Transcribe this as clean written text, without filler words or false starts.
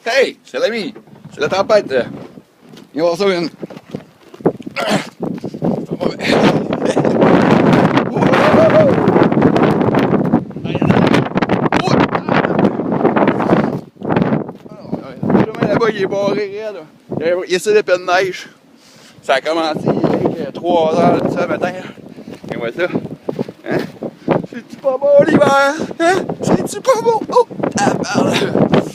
Hey, c'est l'ami. C'est la tempête. Il va y avoir ça une. Là-bas, il est barré, là. Il essaie d'épée de neige. Ça a commencé il est 3 heures du matin. Et voilà ça. Hein? C'est-tu pas bon l'hiver? Hein? C'est-tu pas bon? Oh! Tabarnak!